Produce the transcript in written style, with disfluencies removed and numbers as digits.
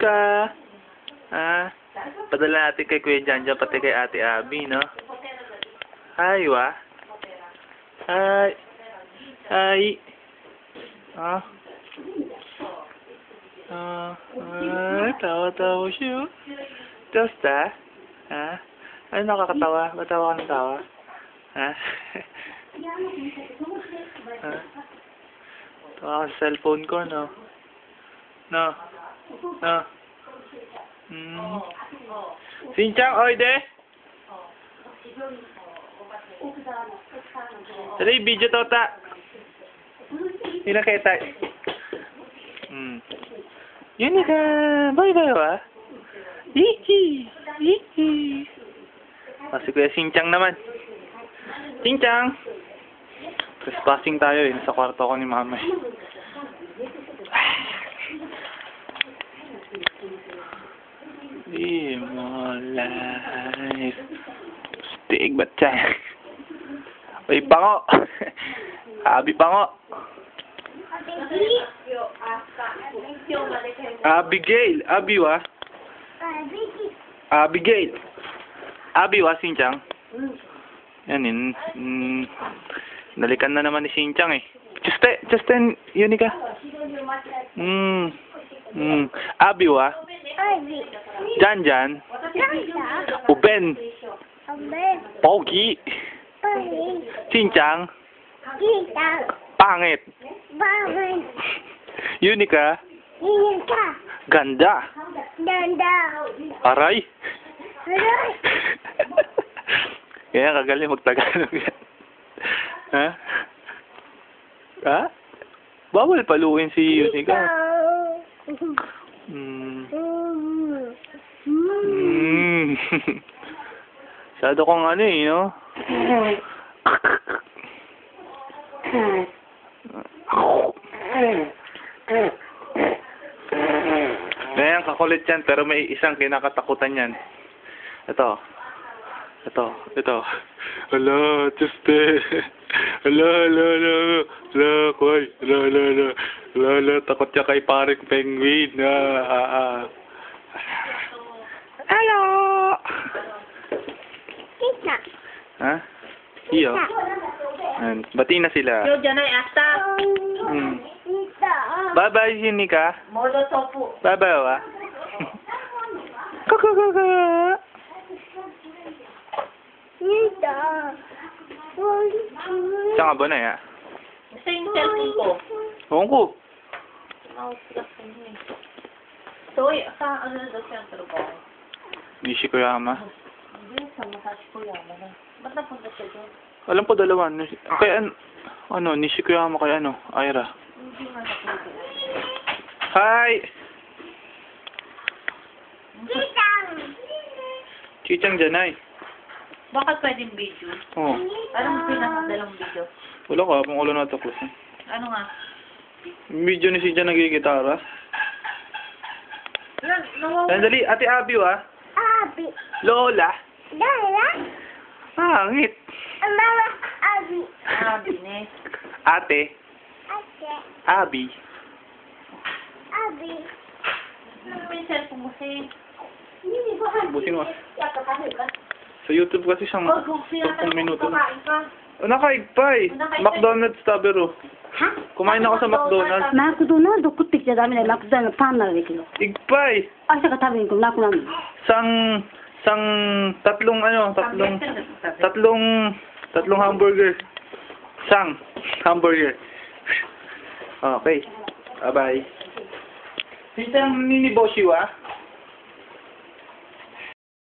ka? Ha? Padala natin kay Kuya Janjan, pati kay Ate Abby, no? Hi, wa? Hi. Hi. Ha? Tawa-tawa siya. Tosta? Ha? Ano nakakatawa? Matawa ka ng tawa? Ha? Ha? Tawa ka sa cellphone ko, no? No? No? Sinchang, oide? Tara, video to, ta. Ilang kita? Yun ka. Bye-bye, wa? Iki. Iki. Si Kuya Sinchang naman. Sinchang! Trespassing tayo eh. Nasa kwarto ko ni mama eh. Di mo life. Stig ba siya? Uy, pango! Abi pango! Abigail! Abi wa? Abigail! Abi wa, Sinchang? Yan nalikan na naman ni Sinchang eh. Justin, yun ka? Abi wa? Janjan? Uben? Pogi? Sinchang? Pangit? Yun ka? Ganda? Aray? Kaya kagaling magtagalog yan. Ha? Ha? Bawal paluin si Yunika. Sado kong ano eh, no? Ngayon, kakulit yan, pero may isang kinakatakutan yan. Ito. Hala, Tuste. Hala, koy. Hala, takot siya kay paring penguin. Hello! Ha? Iyo. Bati na sila. Yo, dyan ay asta. Bye-bye, Yunika. Modo tofu. Bye-bye, wa. Kaka. Saan ka ba na ya? Sa yung cellphone ko. Ewan ko. So, sa ano na daw siyang trabaho? Nishikoyama. Hindi, sa massage ko yaman na. Ba't napunta siya doon? Alam ko dalawa. Kaya Nishikoyama kay Aira. Hindi nga napunta. Hi! Chichang Janay. Bakit pwedeng video? Oo. Anong pinakadalang video? Wala ka, kung ulo na tapos. Ano nga? Video ni Sinja nagigitara. Yan, nawawa. Sandali, Ate Abby wa? Abi. Lola? Lola? Hangit. Mama, Abi. Bines. Ate? Ate. Abby? Abi. Ano yung cellphone mo siya? Busin mo. Sa YouTube kasi siyang 10 minuto. Nakaigpay. McDonald's Tabero. Ha? Kumain ako sa McDonald's. マクドナルド食ってきちゃダメだよ。マクドナルドパンならできる。 Igpay. 明日から食べに行くのなくなるの。Tatlong hamburger. Hamburger. Okay. Bye-bye. Sinta Nini Boshi wa?